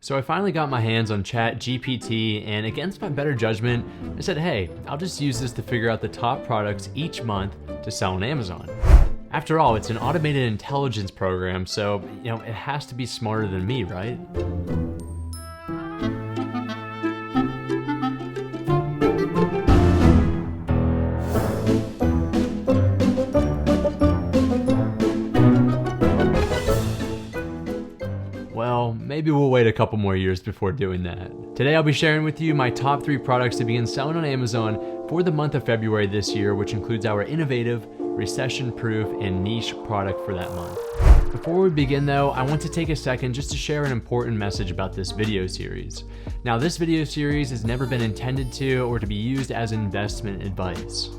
So I finally got my hands on ChatGPT, and against my better judgment, I said, hey, I'll just use this to figure out the top products each month to sell on Amazon. After all, it's an automated intelligence program, so it has to be smarter than me, right? Well, maybe we'll wait a couple more years before doing that. Today I'll be sharing with you my top 3 products to begin selling on Amazon for the month of February this year, which includes our innovative, recession-proof, and niche product for that month. Before we begin though, I want to take a second just to share an important message about this video series. Now, this video series has never been intended to or to be used as investment advice.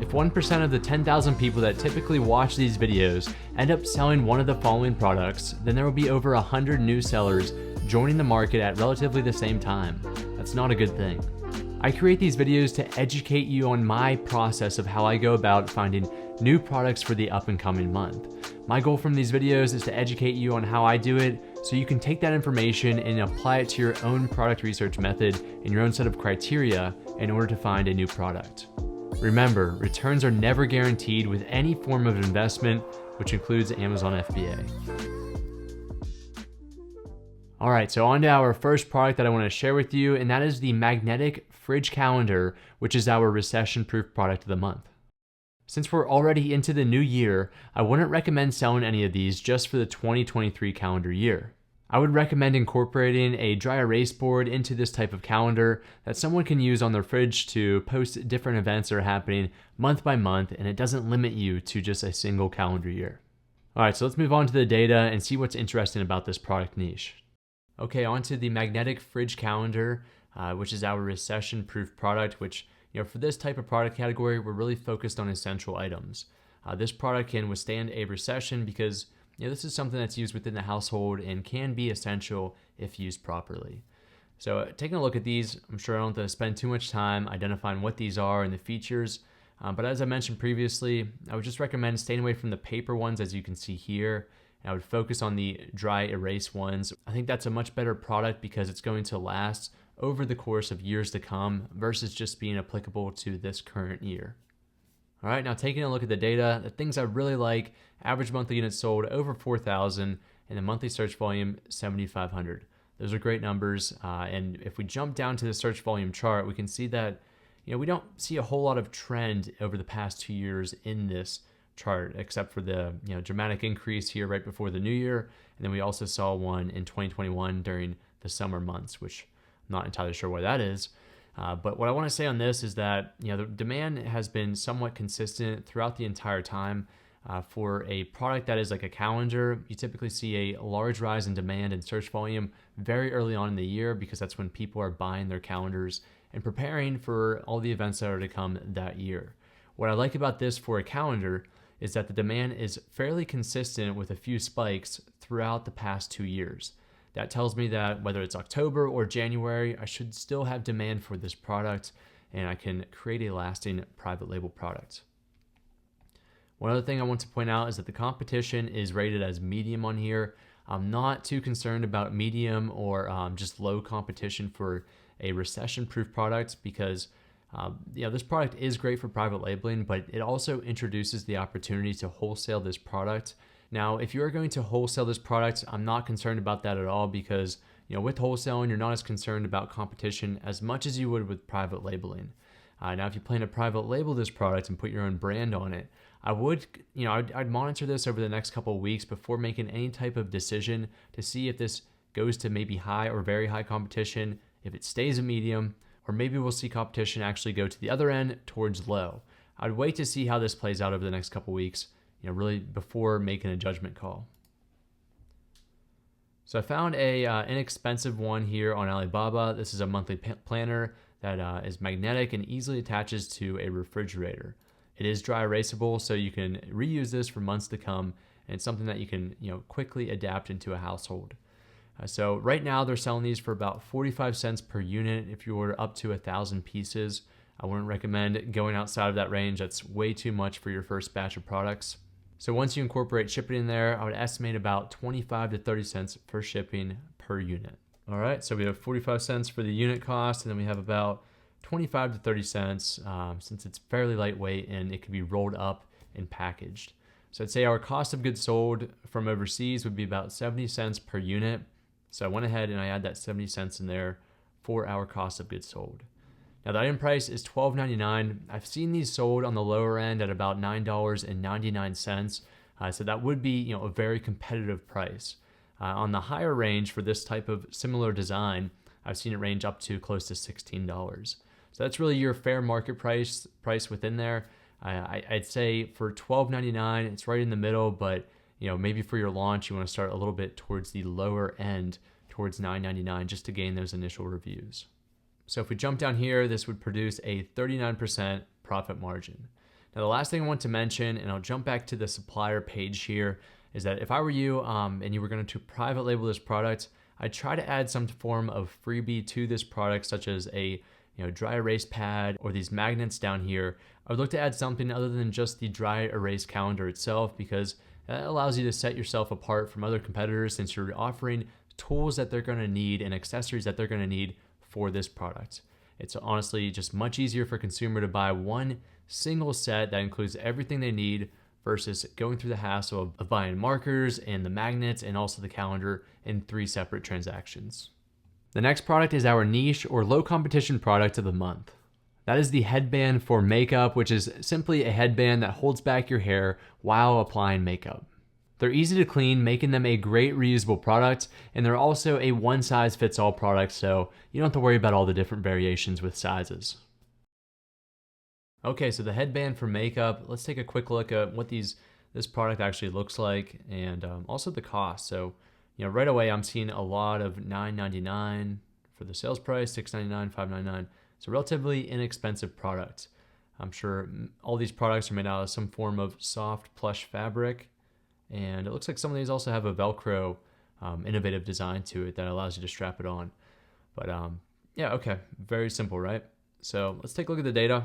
If 1% of the 10,000 people that typically watch these videos end up selling one of the following products, then there will be over 100 new sellers joining the market at relatively the same time. That's not a good thing. I create these videos to educate you on my process of how I go about finding new products for the up and coming month. My goal from these videos is to educate you on how I do it so you can take that information and apply it to your own product research method and your own set of criteria in order to find a new product. Remember, returns are never guaranteed with any form of investment, which includes Amazon FBA. All right, so on to our first product that I want to share with you, and that is the magnetic fridge calendar, which is our recession-proof product of the month. Since we're already into the new year, I wouldn't recommend selling any of these just for the 2023 calendar year. I would recommend incorporating a dry erase board into this type of calendar that someone can use on their fridge to post different events that are happening month by month, and it doesn't limit you to just a single calendar year. All right, so let's move on to the data and see what's interesting about this product niche. Okay, on to the magnetic fridge calendar, which is our recession-proof product, which, for this type of product category, we're really focused on essential items. This product can withstand a recession because this is something that's used within the household and can be essential if used properly. So taking a look at these, I'm sure I don't have to spend too much time identifying what these are and the features, but as I mentioned previously, I would just recommend staying away from the paper ones, as you can see here. And I would focus on the dry erase ones. I think that's a much better product because it's going to last over the course of years to come versus just being applicable to this current year. All right, now taking a look at the data, the things I really like: average monthly units sold over 4,000 and the monthly search volume 7,500. Those are great numbers. And if we jump down to the search volume chart, we can see that we don't see a whole lot of trend over the past 2 years in this chart, except for the dramatic increase here right before the new year. And then we also saw one in 2021 during the summer months, which I'm not entirely sure why that is. But what I want to say on this is that the demand has been somewhat consistent throughout the entire time. For a product that is like a calendar, you typically see a large rise in demand and search volume very early on in the year because that's when people are buying their calendars and preparing for all the events that are to come that year. What I like about this for a calendar is that the demand is fairly consistent with a few spikes throughout the past 2 years. That tells me that whether it's October or January, I should still have demand for this product and I can create a lasting private label product. One other thing I want to point out is that the competition is rated as medium on here. I'm not too concerned about medium or just low competition for a recession-proof product because this product is great for private labeling, but it also introduces the opportunity to wholesale this product. Now, if you're going to wholesale this product, I'm not concerned about that at all because, with wholesaling, you're not as concerned about competition as much as you would with private labeling. Now, if you plan to private label this product and put your own brand on it, I'd monitor this over the next couple of weeks before making any type of decision to see if this goes to maybe high or very high competition, if it stays a medium, or maybe we'll see competition actually go to the other end towards low. I'd wait to see how this plays out over the next couple weeks, really before making a judgment call. So I found a inexpensive one here on Alibaba. This is a monthly planner that is magnetic and easily attaches to a refrigerator. It is dry erasable, so you can reuse this for months to come, and it's something that you can quickly adapt into a household. So right now they're selling these for about 45 cents per unit if you order up to 1,000 pieces. I wouldn't recommend going outside of that range. That's way too much for your first batch of products. So once you incorporate shipping in there, I would estimate about 25 to 30 cents for shipping per unit. All right, so we have 45 cents for the unit cost, and then we have about 25 to 30 cents since it's fairly lightweight and it can be rolled up and packaged. So I'd say our cost of goods sold from overseas would be about 70 cents per unit. So I went ahead and I add that 70 cents in there for our cost of goods sold. Now the item price is $12.99. I've seen these sold on the lower end at about $9.99. So that would be, a very competitive price. On the higher range for this type of similar design, I've seen it range up to close to $16. So that's really your fair market price within there. I'd say for $12.99, it's right in the middle, but maybe for your launch, you want to start a little bit towards the lower end, towards $9.99, just to gain those initial reviews. So if we jump down here, this would produce a 39% profit margin. Now, the last thing I want to mention, and I'll jump back to the supplier page here, is that if I were you and you were going to private label this product, I'd try to add some form of freebie to this product, such as a dry erase pad or these magnets down here. I would look to add something other than just the dry erase calendar itself, because that allows you to set yourself apart from other competitors, since you're offering tools that they're going to need and accessories that they're going to need for this product. It's honestly just much easier for a consumer to buy one single set that includes everything they need versus going through the hassle of buying markers and the magnets and also the calendar in 3 separate transactions. The next product is our niche or low competition product of the month. That is the headband for makeup, which is simply a headband that holds back your hair while applying makeup. They're easy to clean, making them a great reusable product, and they're also a one-size-fits-all product, so you don't have to worry about all the different variations with sizes. Okay, so the headband for makeup, let's take a quick look at what this product actually looks like, and also the cost. So, right away I'm seeing a lot of $9.99 for the sales price, $6.99, $5.99. It's a relatively inexpensive product. I'm sure all these products are made out of some form of soft plush fabric, and it looks like some of these also have a Velcro innovative design to it that allows you to strap it on. But yeah, okay, very simple, right? So let's take a look at the data.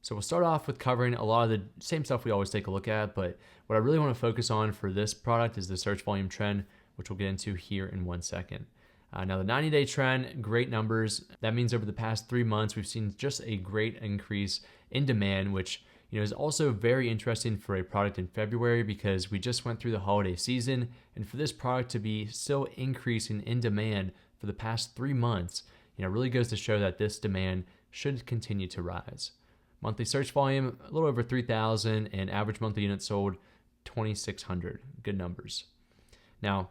So we'll start off with covering a lot of the same stuff we always take a look at, but what I really want to focus on for this product is the search volume trend, which we'll get into here in 1 second. Now the 90-day trend, great numbers. That means over the past 3 months, we've seen just a great increase in demand, which is also very interesting for a product in February, because we just went through the holiday season, and for this product to be still increasing in demand for the past 3 months, really goes to show that this demand should continue to rise. Monthly search volume, a little over 3,000, and average monthly units sold, 2,600. Good numbers. Now,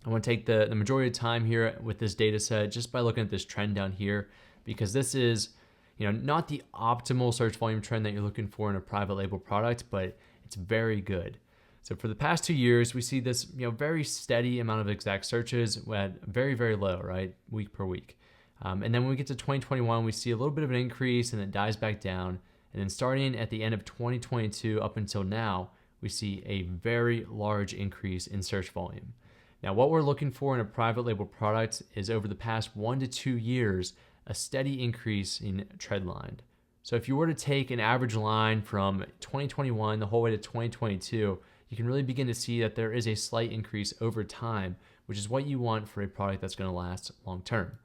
I want to take the majority of time here with this data set just by looking at this trend down here, because this is not the optimal search volume trend that you're looking for in a private label product, but it's very good. So for the past 2 years, we see this very steady amount of exact searches at very, very low, right? Week per week. And then when we get to 2021, we see a little bit of an increase and it dies back down. And then starting at the end of 2022 up until now, we see a very large increase in search volume. Now, what we're looking for in a private label product is over the past 1 to 2 years, a steady increase in trend line. So if you were to take an average line from 2021 the whole way to 2022, you can really begin to see that there is a slight increase over time, which is what you want for a product that's going to last long term.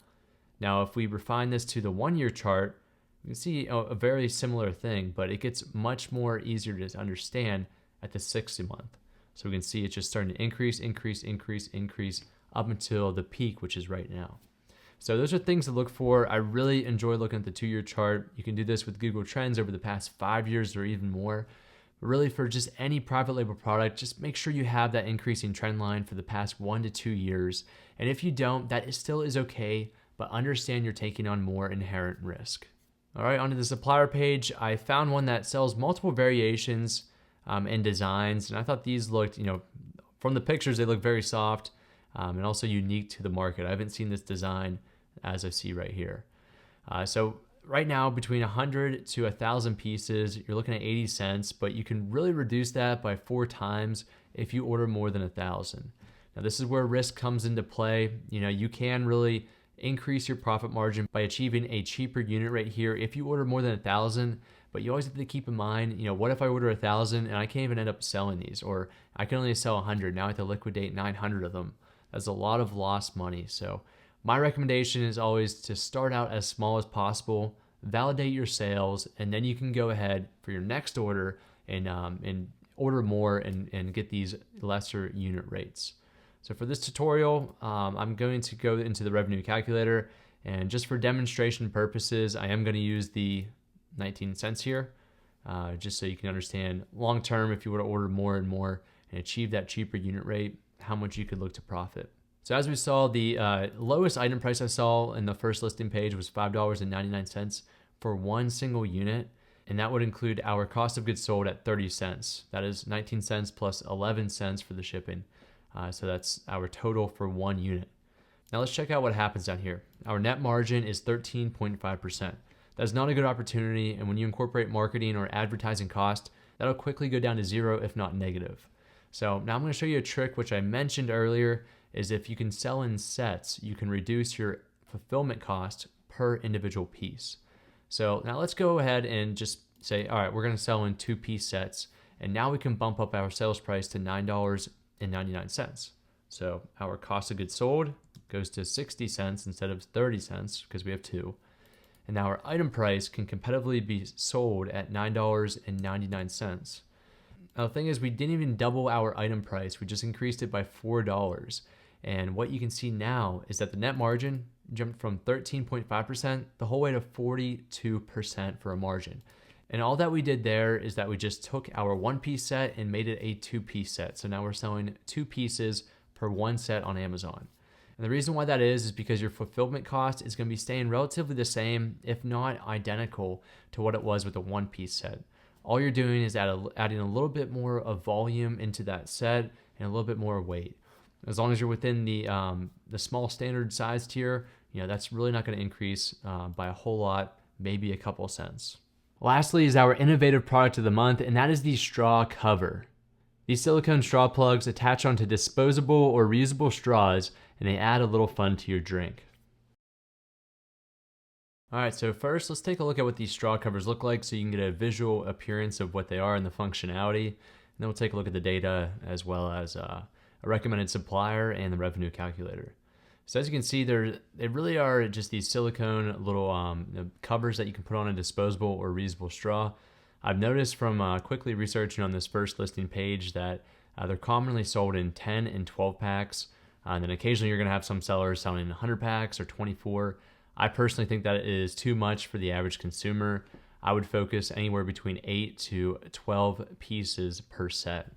Now, if we refine this to the 1-year chart, we can see a very similar thing, but it gets much more easier to understand at the 60-month. So we can see it's just starting to increase up until the peak, which is right now. So those are things to look for. I really enjoy looking at the 2-year chart. You can do this with Google Trends over the past 5 years or even more. But really, for just any private label product, just make sure you have that increasing trend line for the past 1 to 2 years. And if you don't, that still is okay, but understand you're taking on more inherent risk. All right, onto the supplier page. I found one that sells multiple variations and designs, and I thought these looked, from the pictures, they look very soft and also unique to the market. I haven't seen this design as I see right here. So right now, between 100 to 1,000 pieces, you're looking at 80 cents, but you can really reduce that by 4 times if you order more than 1,000. Now, this is where risk comes into play. You can really increase your profit margin by achieving a cheaper unit rate here if you order more than 1,000, but you always have to keep in mind, what if I order 1,000 and I can't even end up selling these, or I can only sell 100, now I have to liquidate 900 of them. That's a lot of lost money. So my recommendation is always to start out as small as possible, validate your sales, and then you can go ahead for your next order and order more and get these lesser unit rates. So for this tutorial, I'm going to go into the revenue calculator, and just for demonstration purposes, I am going to use the 19 cents here, just so you can understand long term, if you were to order more and more and achieve that cheaper unit rate, how much you could look to profit. So as we saw, the lowest item price I saw in the first listing page was $5.99 for one single unit. And that would include our cost of goods sold at 30 cents. That is 19 cents plus 11 cents for the shipping. So that's our total for one unit. Now let's check out what happens down here. Our net margin is 13.5%. That's not a good opportunity. And when you incorporate marketing or advertising cost, that'll quickly go down to zero, if not negative. So now I'm going to show you a trick, which I mentioned earlier, is if you can sell in sets, you can reduce your fulfillment cost per individual piece. So now let's go ahead and just say, all right, we're going to sell in 2-piece sets. And now we can bump up our sales price to $9.99. So our cost of goods sold goes to 60 cents instead of 30 cents because we have 2. And now our item price can competitively be sold at $9.99. Now the thing is, we didn't even double our item price. We just increased it by $4. And what you can see now is that the net margin jumped from 13.5% the whole way to 42% for a margin. And all that we did there is that we just took our 1-piece set and made it a 2-piece set. So now we're selling 2 pieces per one set on Amazon. And the reason why that is because your fulfillment cost is going to be staying relatively the same, if not identical to what it was with the 1-piece set. All you're doing is adding a little bit more of volume into that set and a little bit more weight. As long as you're within the small standard size tier, that's really not going to increase by a whole lot, maybe a couple cents. Lastly is our innovative product of the month, and that is the straw cover. These silicone straw plugs attach onto disposable or reusable straws, and they add a little fun to your drink. All right, so first let's take a look at what these straw covers look like so you can get a visual appearance of what they are and the functionality. And then we'll take a look at the data as well as a recommended supplier and the revenue calculator. So as you can see, they really are just these silicone little covers that you can put on a disposable or reusable straw. I've noticed from quickly researching on this first listing page that they're commonly sold in 10 and 12 packs. And then occasionally you're going to have some sellers selling 100 packs or 24. I personally think that is too much for the average consumer. I would focus anywhere between 8 to 12 pieces per set.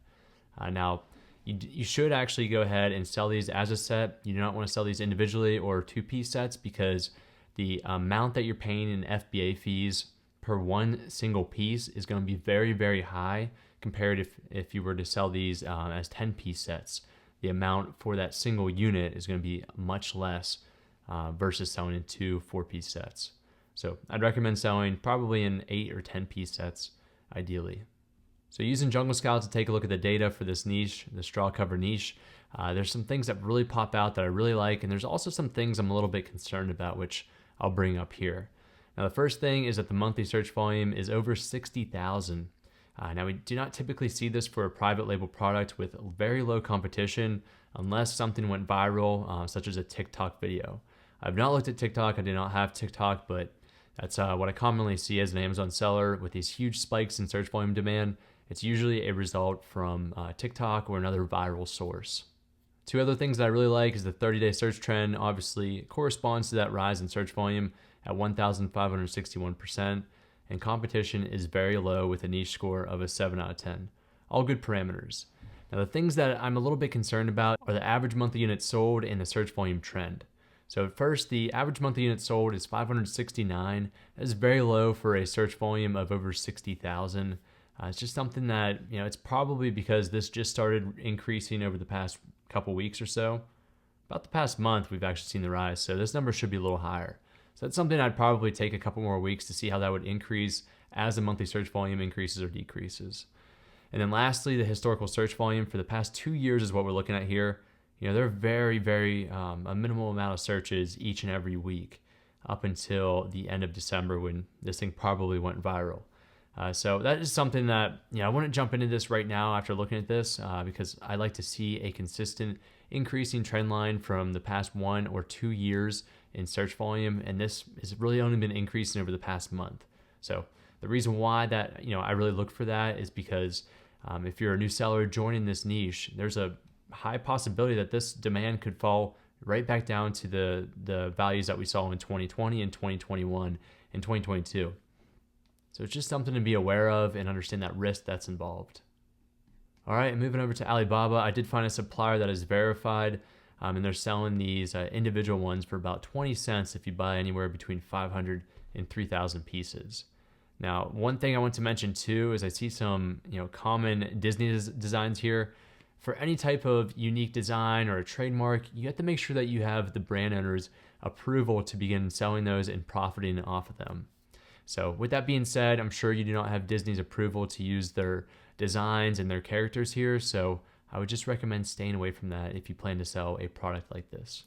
Now, you should actually go ahead and sell these as a set. You do not want to sell these individually or 2-piece sets because the amount that you're paying in FBA fees per one single piece is going to be very, very high compared if you were to sell these as 10-piece sets. The amount for that single unit is going to be much less versus selling in 2 4-piece sets. So I'd recommend selling probably in 8 or 10-piece sets ideally. So using Jungle Scout to take a look at the data for this niche, the straw cover niche, there's some things that really pop out that I really like, and there's also some things I'm a little bit concerned about, which I'll bring up here. Now the first thing is that the monthly search volume is over 60,000. Now we do not typically see this for a private label product with very low competition unless something went viral, such as a TikTok video. I've not looked at TikTok, I do not have TikTok, but that's what I commonly see as an Amazon seller with these huge spikes in search volume demand. It's usually a result from TikTok or another viral source. 2 other things that I really like is the 30-day search trend obviously corresponds to that rise in search volume at 1,561%, and competition is very low with a niche score of a 7 out of 10. All good parameters. Now the things that I'm a little bit concerned about are the average monthly units sold and the search volume trend. So at first, the average monthly units sold is 569. That is very low for a search volume of over 60,000. It's just something that, it's probably because this just started increasing over the past couple weeks or so. About the past month, we've actually seen the rise, so this number should be a little higher. So that's something I'd probably take a couple more weeks to see how that would increase as the monthly search volume increases or decreases. And then lastly, the historical search volume for the past 2 years is what we're looking at here. They're very, very a minimal amount of searches each and every week up until the end of December when this thing probably went viral. So that is something that, I wouldn't jump into this right now after looking at this because I like to see a consistent increasing trend line from the past 1 or 2 years in search volume. And this has really only been increasing over the past month. So the reason why that, I really look for that is because if you're a new seller joining this niche, there's a high possibility that this demand could fall right back down to the values that we saw in 2020 and 2021 and 2022. So it's just something to be aware of and understand that risk that's involved. All right, moving over to Alibaba, I did find a supplier that is verified, and they're selling these individual ones for about 20 cents if you buy anywhere between 500 and 3,000 pieces. Now, one thing I want to mention too is I see some common Disney designs here. For any type of unique design or a trademark, you have to make sure that you have the brand owner's approval to begin selling those and profiting off of them. So with that being said, I'm sure you do not have Disney's approval to use their designs and their characters here, so I would just recommend staying away from that if you plan to sell a product like this.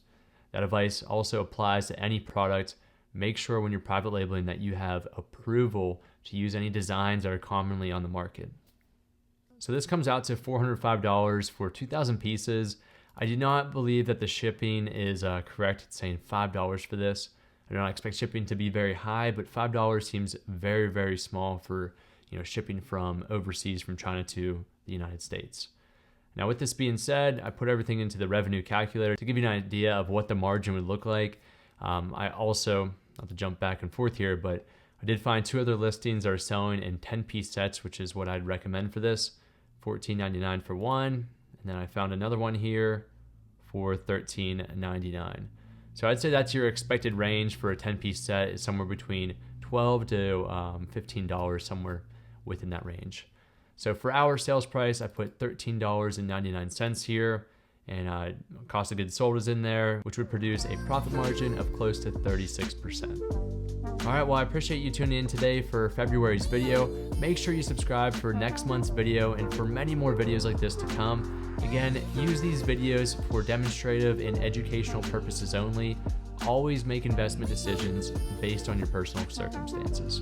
That advice also applies to any product. Make sure when you're private labeling that you have approval to use any designs that are commonly on the market. So this comes out to $405 for 2,000 pieces. I do not believe that the shipping is correct. It's saying $5 for this. I do not expect shipping to be very high, but $5 seems very, very small for shipping from overseas, from China to the United States. Now, with this being said, I put everything into the revenue calculator to give you an idea of what the margin would look like. I also, not to jump back and forth here, but I did find 2 other listings that are selling in 10-piece sets, which is what I'd recommend for this. $14.99 for one, and then I found another one here for $13.99. So I'd say that's your expected range for a 10-piece set, is somewhere between $12 to $15, somewhere within that range. So for our sales price, I put $13.99 here, and cost of goods sold is in there, which would produce a profit margin of close to 36%. All right, well, I appreciate you tuning in today for February's video. Make sure you subscribe for next month's video and for many more videos like this to come. Again, use these videos for demonstrative and educational purposes only. Always make investment decisions based on your personal circumstances.